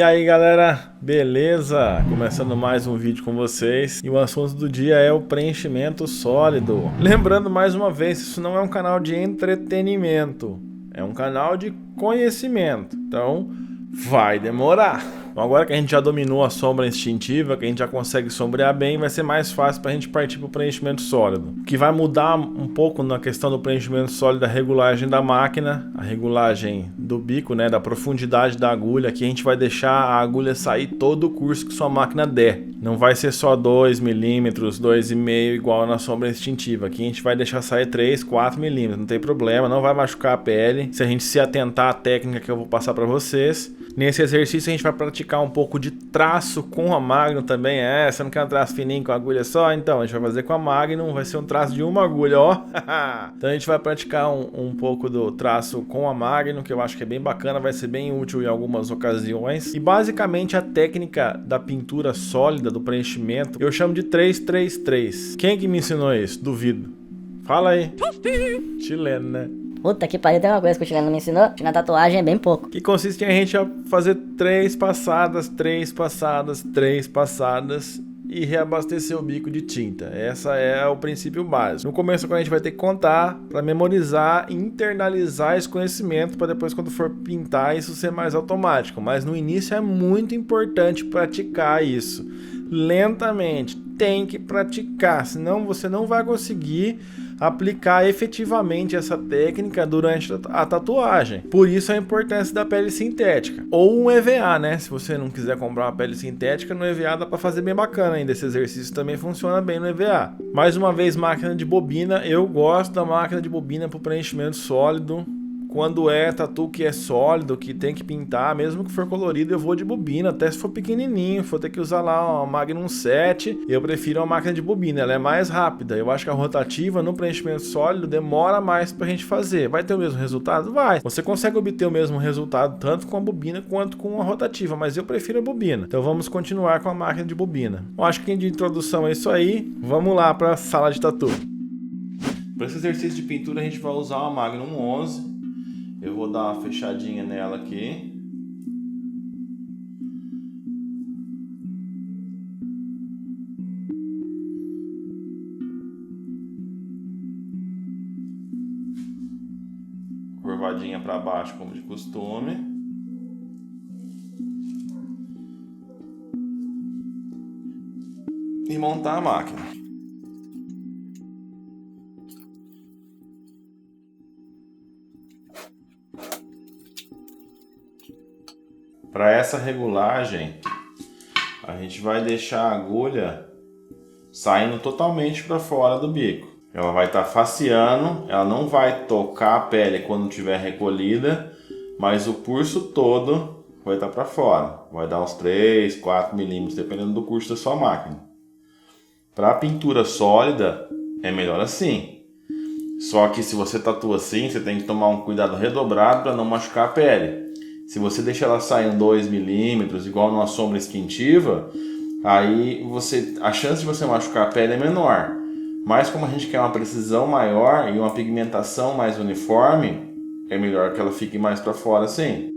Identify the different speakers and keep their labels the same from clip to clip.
Speaker 1: E aí galera, beleza? Começando mais um vídeo com vocês. E o assunto do dia é o preenchimento sólido. Lembrando mais uma vez, isso não é um canal de entretenimento, é um canal de conhecimento. Então vai demorar. Então, agora que a gente já dominou a sombra instintiva, que a gente já consegue sombrear bem, vai ser mais fácil para a gente partir para o preenchimento sólido. O que vai mudar um pouco na questão do preenchimento sólido, a regulagem da máquina, a regulagem do bico, né, da profundidade da agulha, que a gente vai deixar a agulha sair todo o curso que sua máquina der. Não vai ser só 2 milímetros, 2,5 igual na sombra instintiva. Aqui a gente vai deixar sair 3, 4 milímetros, não tem problema, não vai machucar a pele. Se a gente se atentar à técnica que eu vou passar para vocês. Nesse exercício a gente vai praticar um pouco de traço com a Magnum também. Você não quer um traço fininho com a agulha só? Então a gente vai fazer com a Magnum, vai ser um traço de uma agulha, ó. Então a gente vai praticar um pouco do traço com a Magnum, que eu acho que é bem bacana, vai ser bem útil em algumas ocasiões. E basicamente a técnica da pintura sólida, do preenchimento, eu chamo de 3-3-3. Quem que me ensinou isso? Duvido. Fala aí. Chileno, né?
Speaker 2: Puta que pariu, tem uma coisa que o chileno me ensinou, que na tatuagem é bem pouco.
Speaker 1: Que consiste em a gente fazer 3 passadas, 3 passadas, 3 passadas e reabastecer o bico de tinta. Essa é o princípio básico. No começo a gente vai ter que contar para memorizar e internalizar esse conhecimento para depois quando for pintar isso ser mais automático. Mas no início é muito importante praticar isso. Lentamente, tem que praticar, senão você não vai conseguir aplicar efetivamente essa técnica durante a tatuagem. Por isso a importância da pele sintética. Ou um EVA, né? Se você não quiser comprar uma pele sintética, no EVA dá para fazer bem bacana ainda. Esse exercício também funciona bem no EVA. Mais uma vez, máquina de bobina. Eu gosto da máquina de bobina para o preenchimento sólido. Quando é tatu que é sólido, que tem que pintar, mesmo que for colorido, eu vou de bobina, até se for pequenininho, for ter que usar lá uma Magnum 7, eu prefiro uma máquina de bobina, ela é mais rápida. Eu acho que a rotativa no preenchimento sólido demora mais pra gente fazer. Vai ter o mesmo resultado? Vai. Você consegue obter o mesmo resultado tanto com a bobina quanto com a rotativa, mas eu prefiro a bobina. Então vamos continuar com a máquina de bobina. Eu acho que de introdução é isso aí. Vamos lá para a sala de tatu. Para esse exercício de pintura a gente vai usar uma Magnum 11. Eu vou dar uma fechadinha nela aqui. Curvadinha para baixo como de costume. E montar a máquina. Para essa regulagem, a gente vai deixar a agulha saindo totalmente para fora do bico. Ela vai estar faceando, ela não vai tocar a pele quando estiver recolhida, mas o curso todo vai estar para fora. Vai dar uns 3, 4 milímetros, dependendo do curso da sua máquina. Para a pintura sólida, é melhor assim. Só que se você tatua assim, você tem que tomar um cuidado redobrado para não machucar a pele. Se você deixar ela sair em 2 milímetros, igual numa sombra instintiva, aí a chance de você machucar a pele é menor. Mas como a gente quer uma precisão maior e uma pigmentação mais uniforme, é melhor que ela fique mais para fora assim.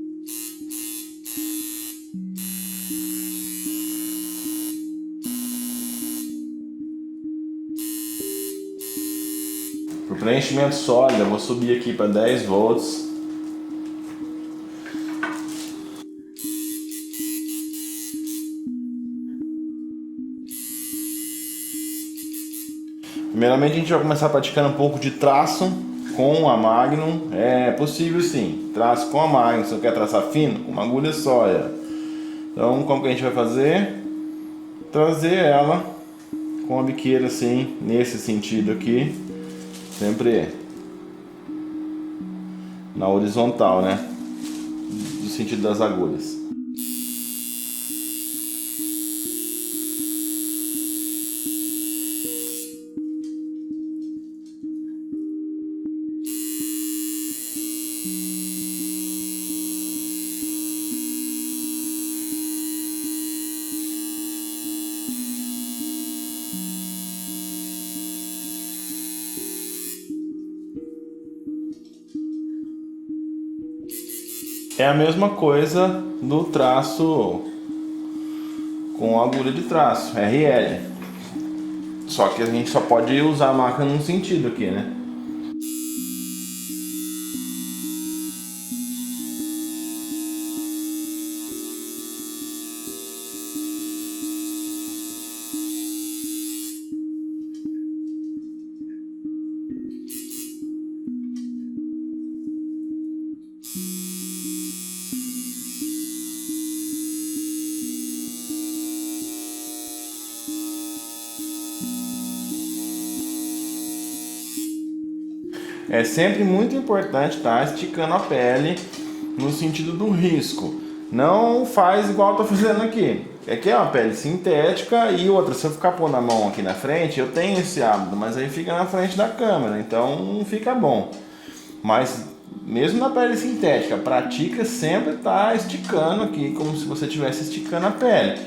Speaker 1: Para o preenchimento sólido, eu vou subir aqui para 10 volts. Primeiramente a gente vai começar praticando um pouco de traço com a Magnum. É possível sim, traço com a Magnum. Se você quer traçar fino, com uma agulha só. Então como que a gente vai fazer? Trazer ela com a biqueira assim, nesse sentido aqui. Sempre na horizontal, né? Do sentido das agulhas. É a mesma coisa do traço com agulha de traço, RL. Só que a gente só pode usar a máquina num sentido aqui, né? É sempre muito importante estar esticando a pele no sentido do risco. Não faz igual eu tô fazendo aqui. Aqui é uma pele sintética e outra, se eu ficar pondo a mão aqui na frente, eu tenho esse hábito, mas aí fica na frente da câmera, então não fica bom. Mas mesmo na pele sintética, pratica sempre estar esticando aqui, como se você estivesse esticando a pele.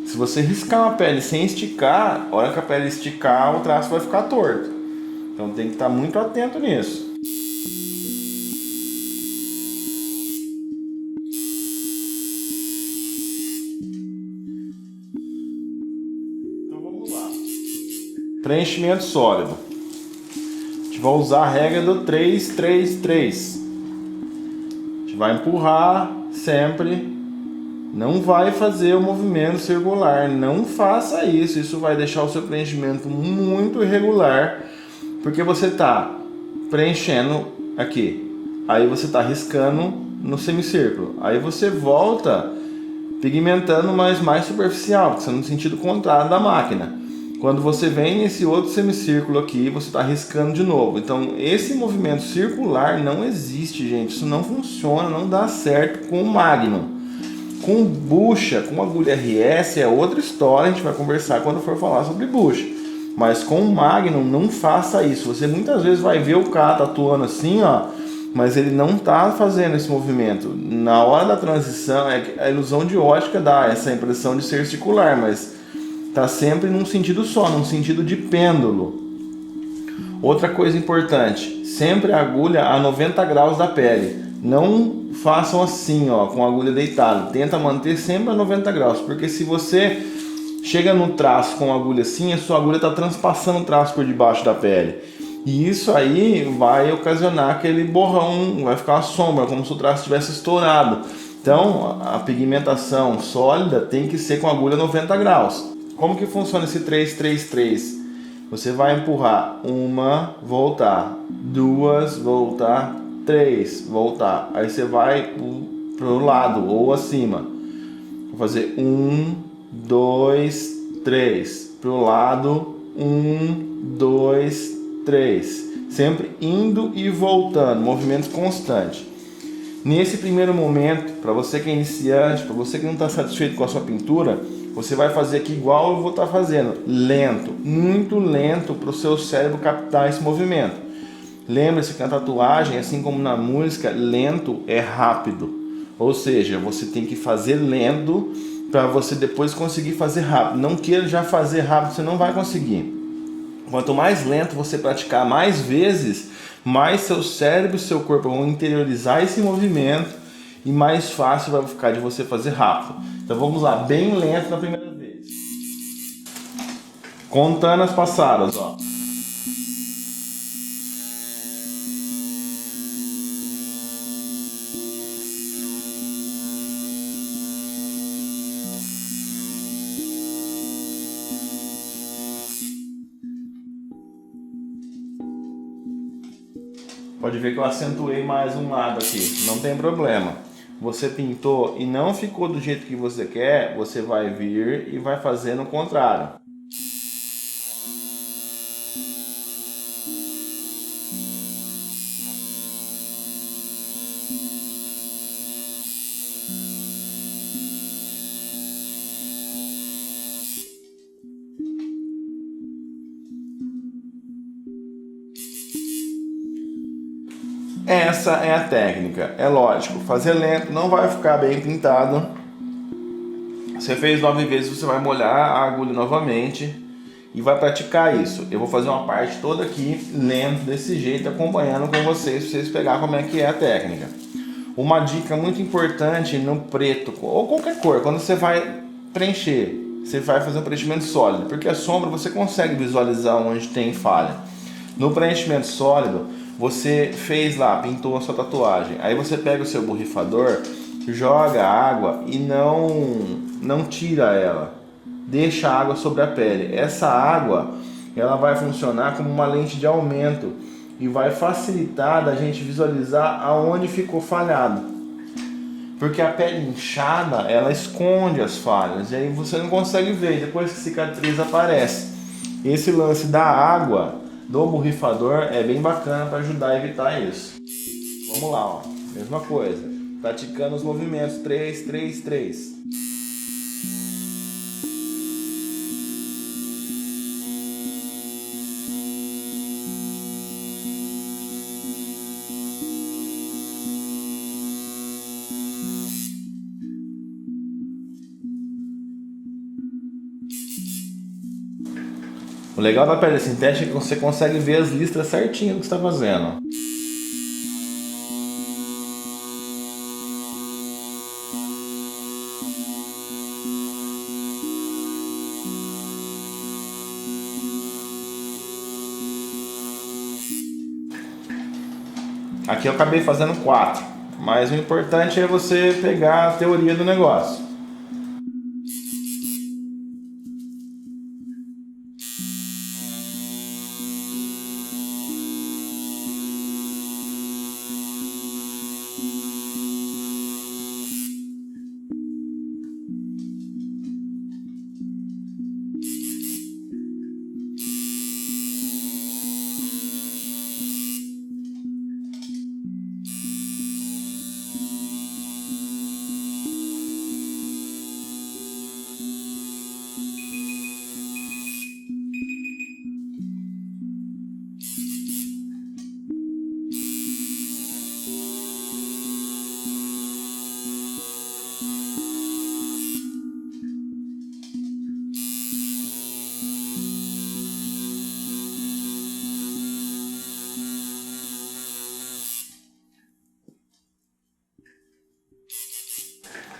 Speaker 1: Se você riscar uma pele sem esticar, a hora que a pele esticar, o traço vai ficar torto. Então tem que estar muito atento nisso. Então vamos lá. Preenchimento sólido. A gente vai usar a regra do 3-3-3. A gente vai empurrar sempre. Não vai fazer o movimento circular. Não faça isso. Isso vai deixar o seu preenchimento muito irregular. Porque você está preenchendo aqui, aí você está riscando no semicírculo, aí você volta pigmentando, mas mais superficial, porque você está no sentido contrário da máquina. Quando você vem nesse outro semicírculo aqui, você está riscando de novo. Então esse movimento circular não existe, gente. Isso não funciona, não dá certo com o Magnum. Com bucha, com agulha RS é outra história, a gente vai conversar quando for falar sobre bucha. Mas com o Magnum, não faça isso. Você muitas vezes vai ver o cara tatuando assim, ó, mas ele não está fazendo esse movimento. Na hora da transição, a ilusão de ótica dá essa impressão de ser circular, mas está sempre num sentido só, num sentido de pêndulo. Outra coisa importante, sempre a agulha a 90 graus da pele. Não façam assim, ó, com a agulha deitada. Tenta manter sempre a 90 graus, porque se você chega no traço com a agulha assim, a sua agulha está transpassando o traço por debaixo da pele. E isso aí vai ocasionar aquele borrão, vai ficar uma sombra, como se o traço tivesse estourado. Então, a pigmentação sólida tem que ser com a agulha 90 graus. Como que funciona esse 3-3-3? Você vai empurrar uma, voltar, duas, voltar, três, voltar. Aí você vai para o lado ou acima. Vou fazer 1, 2, 3. Pro lado, 1, 2, 3. Sempre indo e voltando, movimento constante. Nesse primeiro momento, para você que é iniciante, para você que não está satisfeito com a sua pintura, você vai fazer aqui igual eu vou estar fazendo, lento, muito lento, para o seu cérebro captar esse movimento. Lembre-se que na tatuagem, assim como na música, lento é rápido. Ou seja, você tem que fazer lento para você depois conseguir fazer rápido. Não queira já fazer rápido, você não vai conseguir. Quanto mais lento você praticar mais vezes, mais seu cérebro e seu corpo vão interiorizar esse movimento e mais fácil vai ficar de você fazer rápido. Então vamos lá, bem lento na primeira vez. Contando as passadas, ó. Pode ver que eu acentuei mais um lado aqui, não tem problema. Você pintou e não ficou do jeito que você quer, você vai vir e vai fazer no contrário. Essa é a técnica. É lógico, fazer lento não vai ficar bem pintado. Você fez 9 vezes, você vai molhar a agulha novamente e vai praticar isso. Eu vou fazer uma parte toda aqui lento, desse jeito, acompanhando com vocês, para vocês pegarem como é que é a técnica. Uma dica muito importante no preto, ou qualquer cor, quando você vai preencher, você vai fazer um preenchimento sólido, porque a sombra você consegue visualizar onde tem falha. No preenchimento sólido, você fez lá, pintou a sua tatuagem, aí você pega o seu borrifador, joga água e não tira ela, deixa a água sobre a pele. Essa água ela vai funcionar como uma lente de aumento e vai facilitar da gente visualizar aonde ficou falhado, porque a pele inchada ela esconde as falhas e aí você não consegue ver, depois que cicatriz aparece. Esse lance da água do borrifador é bem bacana para ajudar a evitar isso. Vamos lá, ó. Mesma coisa, praticando os movimentos 3, 3, 3. O legal da pele sintética é que você consegue ver as listras certinho do que você está fazendo. Aqui eu acabei fazendo 4, mas o importante é você pegar a teoria do negócio.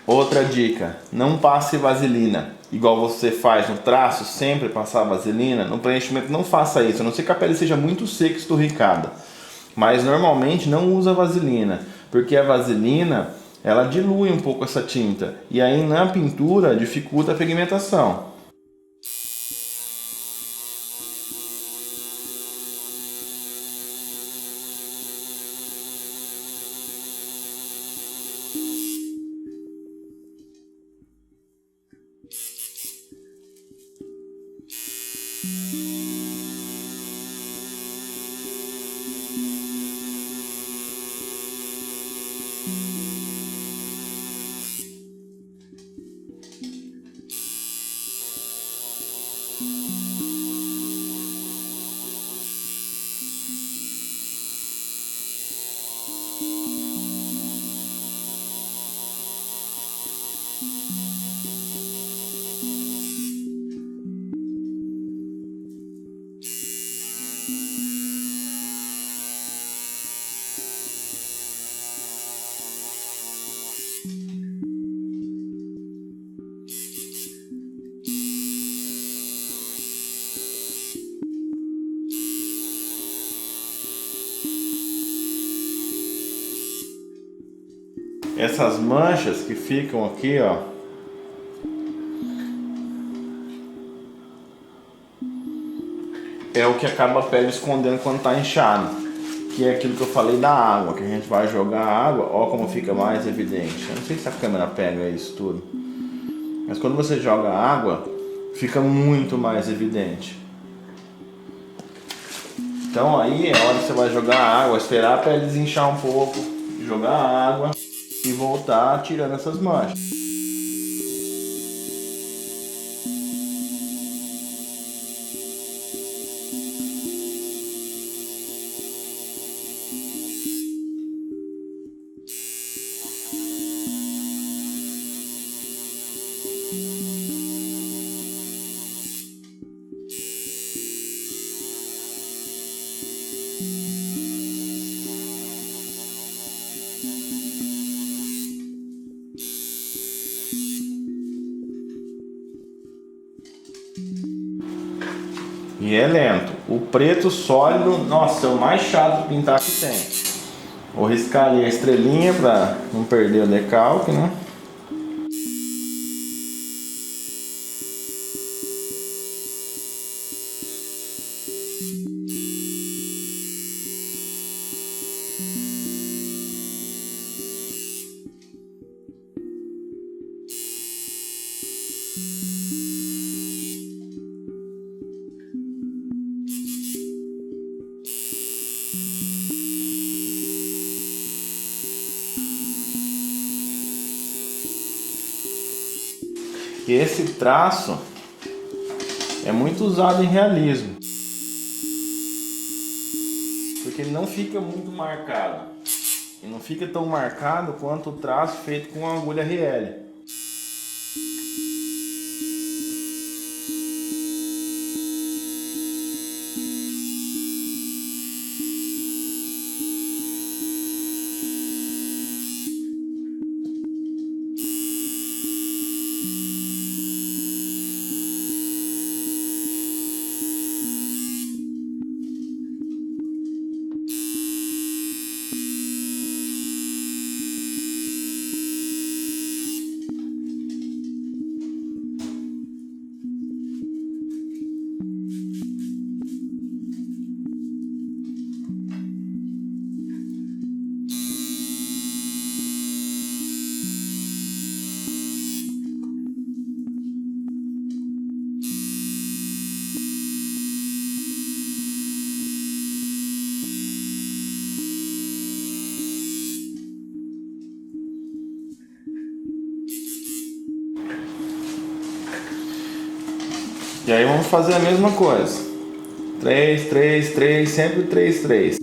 Speaker 1: Outra dica, não passe vaselina, igual você faz no traço, sempre passar vaselina. No preenchimento não faça isso, a não ser que a pele seja muito seca e esturricada. Mas normalmente não usa vaselina, porque a vaselina ela dilui um pouco essa tinta e aí na pintura dificulta a pigmentação. Essas manchas que ficam aqui, ó, é o que acaba a pele escondendo quando tá inchado, que é aquilo que eu falei da água, que a gente vai jogar água, ó como fica mais evidente. Eu não sei se a câmera pega isso tudo, mas quando você joga água, fica muito mais evidente. Então aí é hora que você vai jogar água, esperar a pele desinchar um pouco, jogar água e voltar tirando essas manchas. E é lento. O preto sólido, nossa, é o mais chato de pintar que tem. Vou riscar ali a estrelinha para não perder o decalque, né? E esse traço é muito usado em realismo, porque ele não fica muito marcado. E não fica tão marcado quanto o traço feito com a agulha Rielle. E aí vamos fazer a mesma coisa. 3, 3, 3, sempre 3, 3.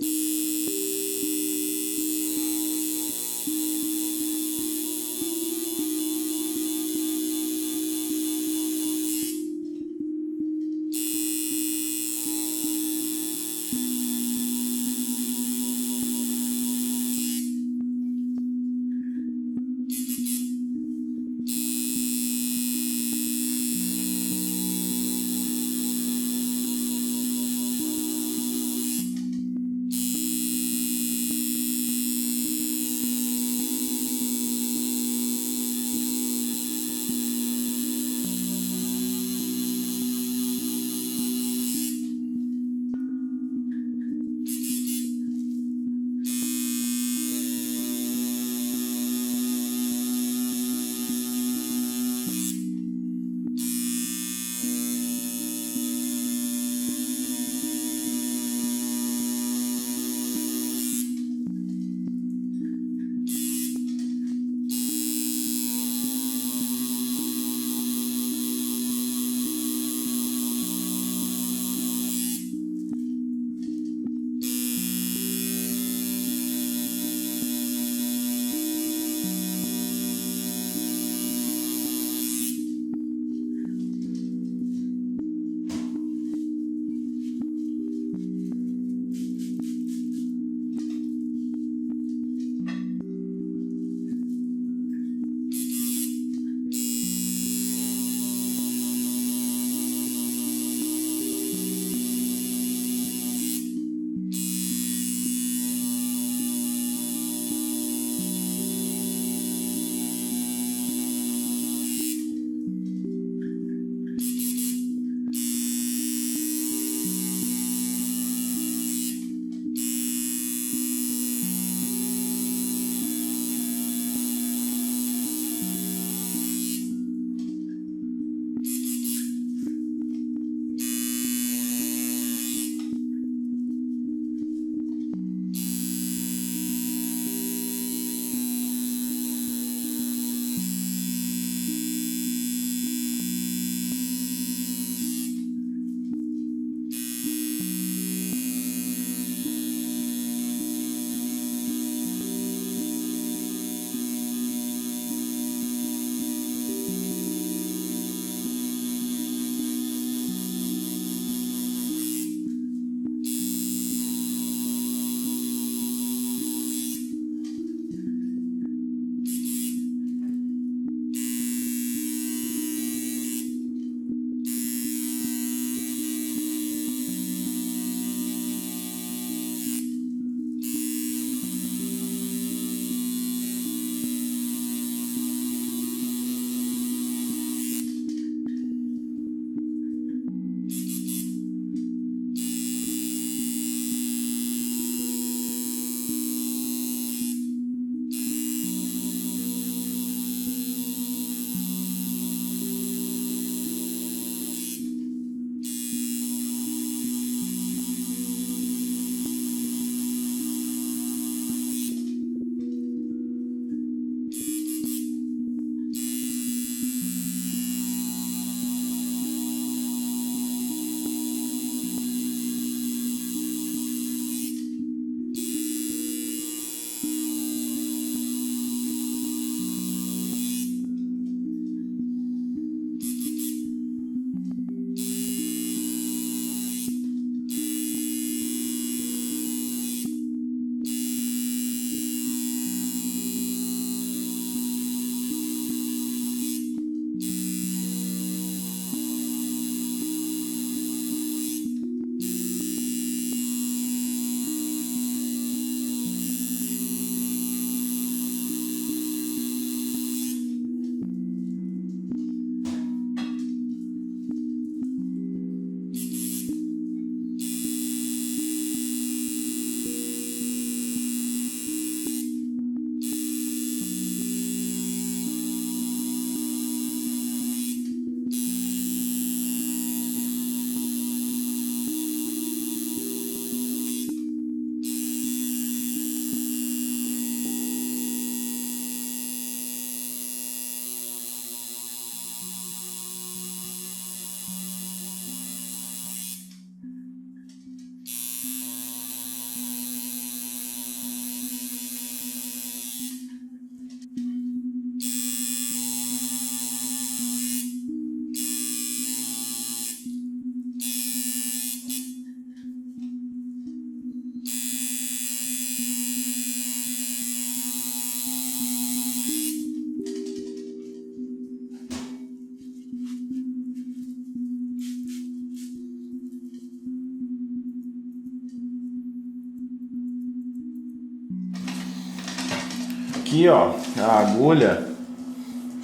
Speaker 1: Aqui, ó, a agulha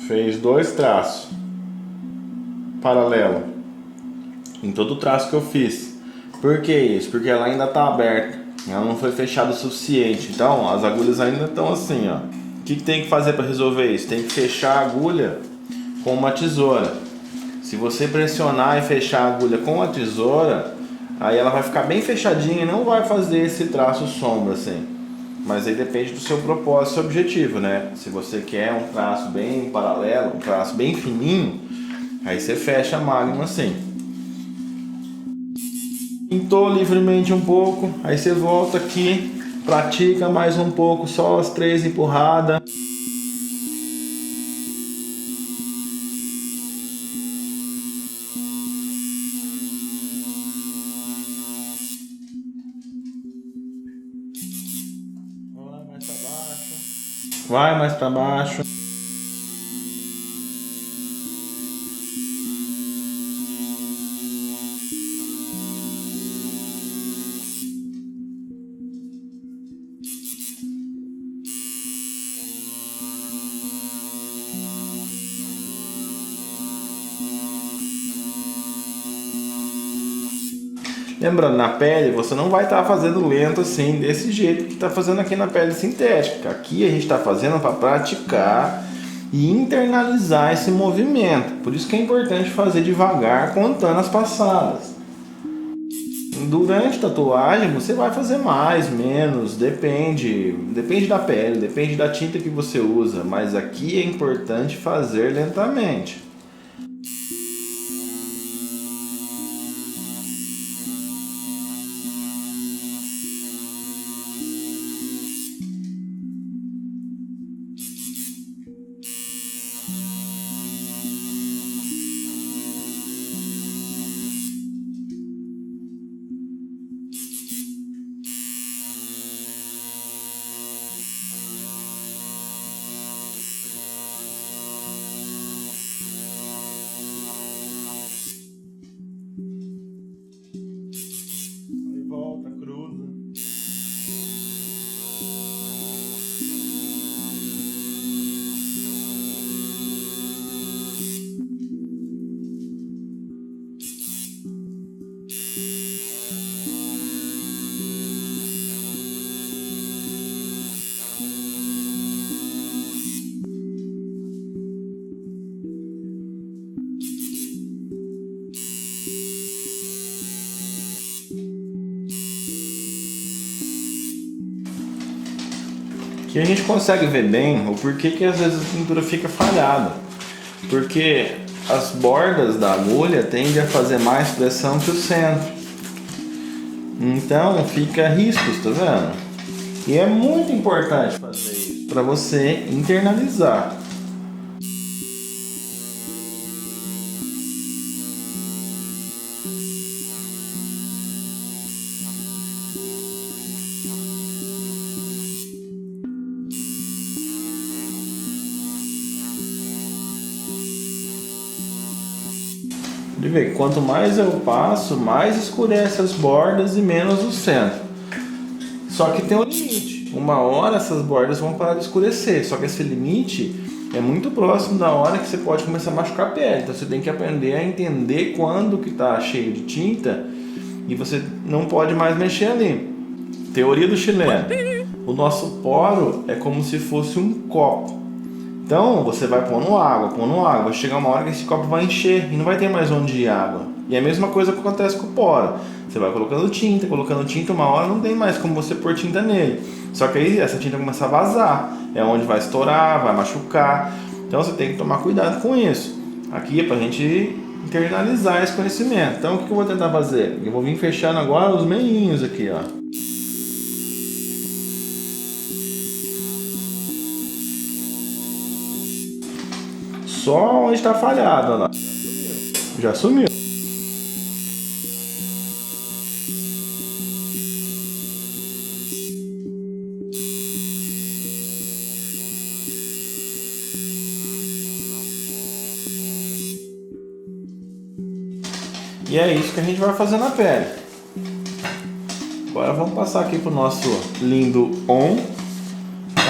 Speaker 1: fez 2 traços paralelo em todo o traço que eu fiz. Por que isso? Porque ela ainda tá aberta, ela não foi fechada o suficiente. Então as agulhas ainda estão assim, ó. O que tem que fazer para resolver isso? Tem que fechar a agulha com uma tesoura. Se você pressionar e fechar a agulha com a tesoura, aí ela vai ficar bem fechadinha e não vai fazer esse traço sombra assim. Mas aí depende do seu propósito e objetivo, né? Se você quer um traço bem paralelo, um traço bem fininho, aí você fecha a Magnum assim. Pintou livremente um pouco, aí você volta aqui, pratica mais um pouco, só as 3 empurradas. Vai mais para baixo. Lembrando, na pele você não vai estar fazendo lento assim, desse jeito que está fazendo aqui na pele sintética. Aqui a gente está fazendo para praticar e internalizar esse movimento. Por isso que é importante fazer devagar, contando as passadas. Durante a tatuagem você vai fazer mais, menos, depende da pele, depende da tinta que você usa. Mas aqui é importante fazer lentamente. Que a gente consegue ver bem o porquê que às vezes a pintura fica falhada. Porque as bordas da agulha tendem a fazer mais pressão que o centro. Então fica riscos, tá vendo? E é muito importante fazer isso para você internalizar. De ver, quanto mais eu passo, mais escurece as bordas e menos o centro. Só que tem um limite. Uma hora essas bordas vão parar de escurecer. Só que esse limite é muito próximo da hora que você pode começar a machucar a pele. Então você tem que aprender a entender quando que está cheio de tinta e você não pode mais mexer ali. Teoria do chileno. O nosso poro é como se fosse um copo. Então você vai pondo água, vai chegar uma hora que esse copo vai encher e não vai ter mais onde ir água. E é a mesma coisa que acontece com o poro. Você vai colocando tinta, uma hora não tem mais como você pôr tinta nele. Só que aí essa tinta começa a vazar, é onde vai estourar, vai machucar. Então você tem que tomar cuidado com isso. Aqui é pra gente internalizar esse conhecimento. Então o que eu vou tentar fazer? Eu vou vir fechando agora os meinhos aqui, ó. Só onde está falhado, olha lá. Já sumiu. E é isso que a gente vai fazer na pele. Agora vamos passar aqui pro nosso lindo on.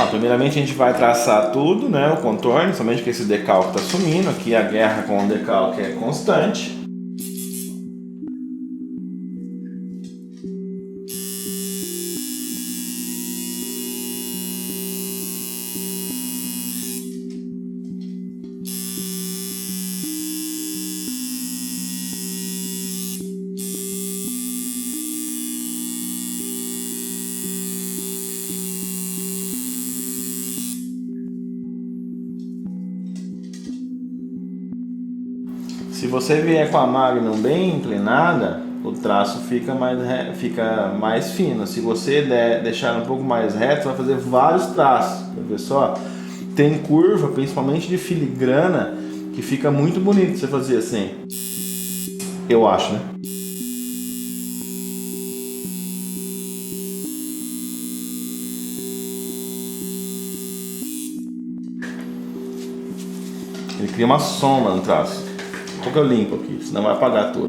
Speaker 1: Primeiramente a gente vai traçar tudo, né, o contorno, somente que esse decalque está sumindo. Aqui a guerra com o decalque é constante. Se você vier com a Magnum bem inclinada, o traço fica mais fino. Se você deixar um pouco mais reto, vai fazer vários traços. Pessoal, tem curva, principalmente de filigrana, que fica muito bonito você fazer assim. Eu acho, né? Ele cria uma sombra no traço. Um pouco eu limpo aqui, senão vai apagar tudo.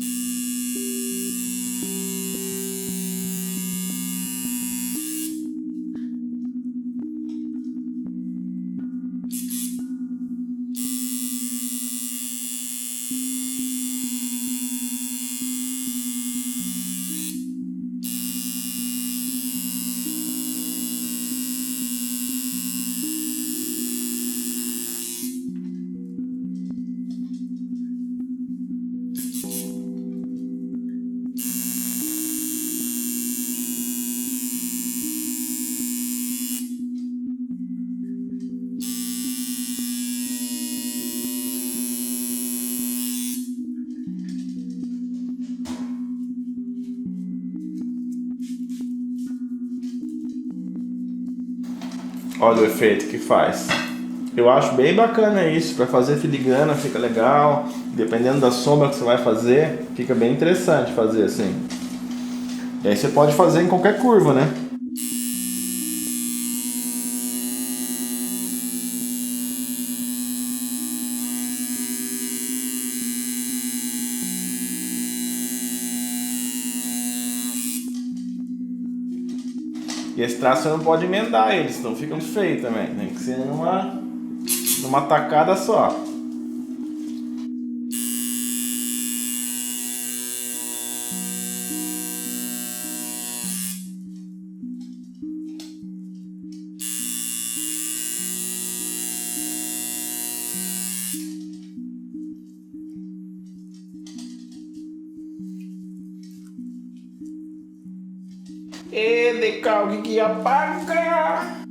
Speaker 1: Olha o efeito que faz. Eu acho bem bacana isso, para fazer filigrana fica legal. Dependendo da sombra que você vai fazer, fica bem interessante fazer assim. E aí você pode fazer em qualquer curva, né? E esse traço você não pode emendar ele, senão fica muito feio também. Tem que ser numa tacada só. E decalque que apaga!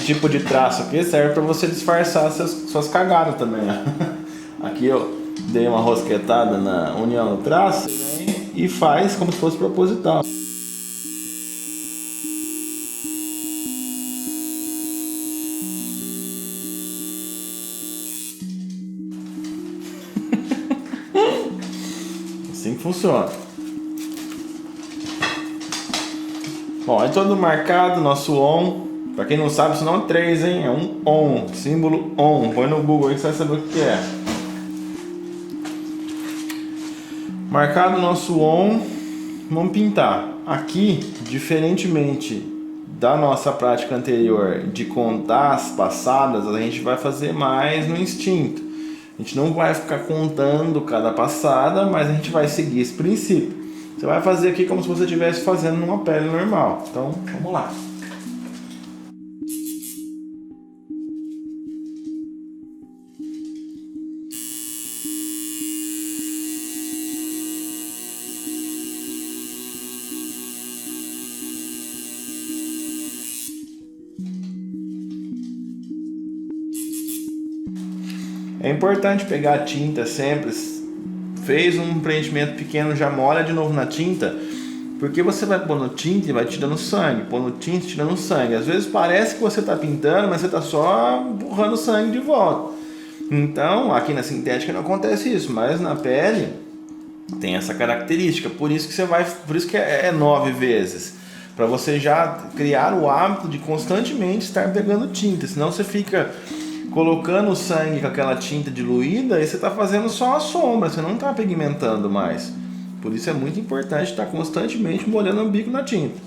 Speaker 1: tipo de traço aqui serve para você disfarçar suas cagadas também, ó. Aqui eu dei uma rosquetada na união do traço e faz como se fosse proposital. Assim que funciona. Bom, aí todo marcado, nosso ON. Pra quem não sabe, isso não é 3, hein? É um ON, símbolo ON. Põe no Google aí que você vai saber o que é. Marcado o nosso ON, vamos pintar. Aqui, diferentemente da nossa prática anterior de contar as passadas, a gente vai fazer mais no instinto. A gente não vai ficar contando cada passada, mas a gente vai seguir esse princípio. Você vai fazer aqui como se você estivesse fazendo numa pele normal. Então, vamos lá. É importante pegar a tinta sempre, fez um preenchimento pequeno, já molha de novo na tinta, porque você vai pondo tinta e vai tirando sangue, pondo tinta e tirando sangue. Às vezes parece que você está pintando, mas você está só empurrando sangue de volta. Então, aqui na sintética não acontece isso, mas na pele tem essa característica, por isso que é 9 vezes. Para você já criar o hábito de constantemente estar pegando tinta, senão você fica colocando o sangue com aquela tinta diluída e você está fazendo só a sombra, você não está pigmentando mais. Por isso é muito importante estar constantemente molhando o bico na tinta.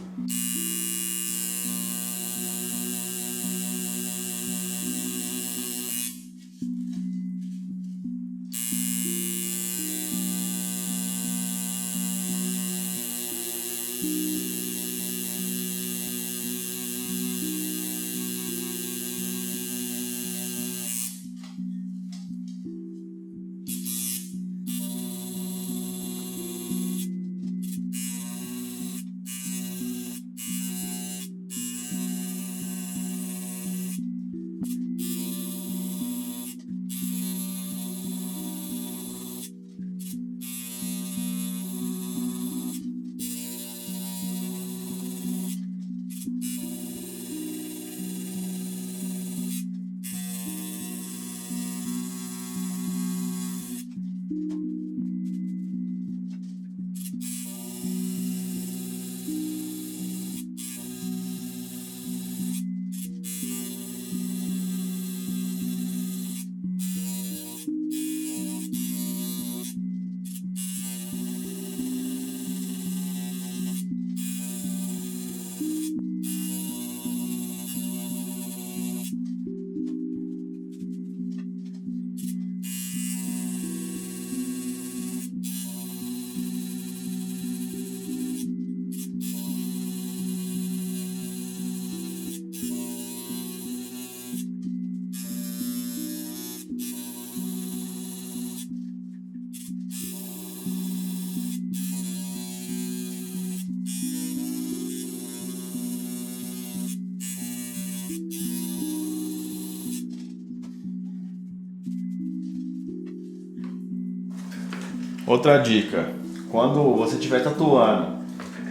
Speaker 1: Outra dica, quando você estiver tatuando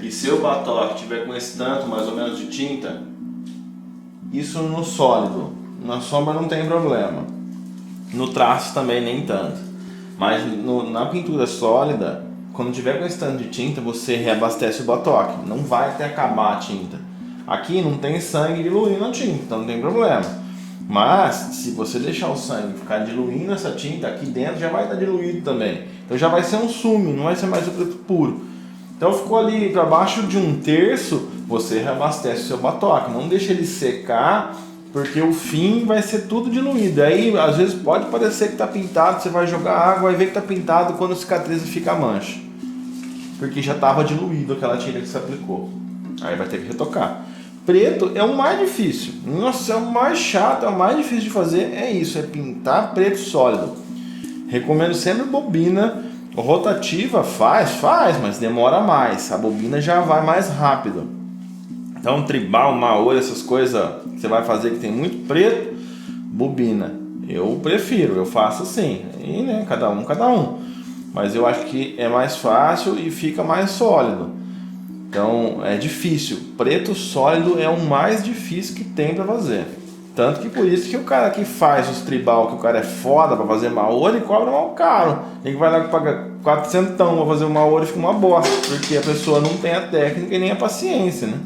Speaker 1: e seu batoque estiver com esse tanto mais ou menos de tinta, isso no sólido, na sombra não tem problema, no traço também nem tanto, mas na pintura sólida, quando tiver com esse tanto de tinta, você reabastece o batoque, não vai até acabar a tinta. Aqui não tem sangue diluindo a tinta, então não tem problema. Mas, se você deixar o sangue ficar diluindo essa tinta, aqui dentro já vai estar diluído também. Então já vai ser um sumo, não vai ser mais o preto puro. Então ficou ali para baixo de 1/3, você reabastece o seu batoque. Não deixa ele secar, porque o fim vai ser tudo diluído. Aí, às vezes, pode parecer que está pintado, você vai jogar água e ver que está pintado quando cicatriza fica a mancha. Porque já estava diluído aquela tinta que você aplicou. Aí vai ter que retocar. Preto é o mais difícil. Nossa, é o mais chato, é o mais difícil de fazer. É isso, é pintar preto sólido. Recomendo sempre bobina. Rotativa faz, mas demora mais. A bobina já vai mais rápido. Então, tribal, maori, essas coisas que você vai fazer que tem muito preto, bobina. Eu prefiro, eu faço assim. E, né, cada um. Mas eu acho que é mais fácil e fica mais sólido. Então, é difícil. Preto sólido é o mais difícil que tem para fazer. Tanto que por isso que o cara que faz os tribal, que o cara é foda pra fazer maori, cobra mal caro. Ele vai lá e paga 400 pra fazer o maori, fica uma bosta. Porque a pessoa não tem a técnica e nem a paciência, né?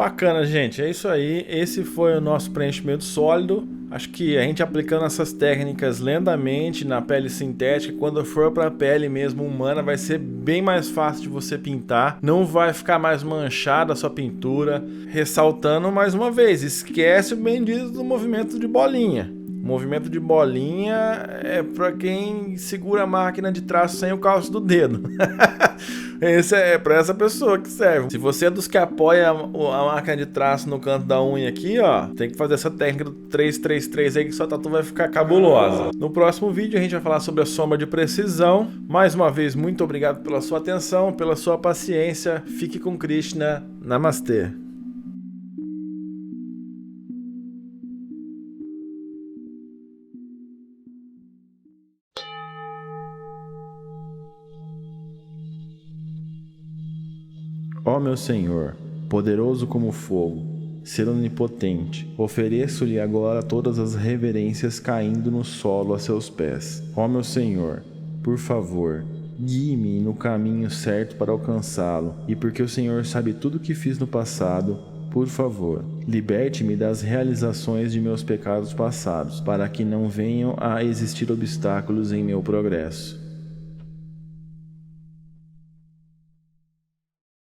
Speaker 1: Bacana, gente. É isso aí. Esse foi o nosso preenchimento sólido. Acho que a gente aplicando essas técnicas lentamente na pele sintética, quando for para a pele mesmo humana, vai ser bem mais fácil de você pintar. Não vai ficar mais manchada a sua pintura. Ressaltando mais uma vez, esquece o bendito do movimento de bolinha. O movimento de bolinha é para quem segura a máquina de traço sem o calço do dedo. Esse é para essa pessoa que serve. Se você é dos que apoia a máquina de traço no canto da unha aqui, ó, tem que fazer essa técnica do 333 aí que sua tatu vai ficar cabulosa. No próximo vídeo a gente vai falar sobre a sombra de precisão. Mais uma vez, muito obrigado pela sua atenção, pela sua paciência. Fique com Krishna. Namastê. Ó meu Senhor, poderoso como fogo, ser onipotente, ofereço-lhe agora todas as reverências caindo no solo a seus pés. Ó meu Senhor, por favor, guie-me no caminho certo para alcançá-lo, e porque o Senhor sabe tudo o que fiz no passado, por favor, liberte-me das realizações de meus pecados passados, para que não venham a existir obstáculos em meu progresso.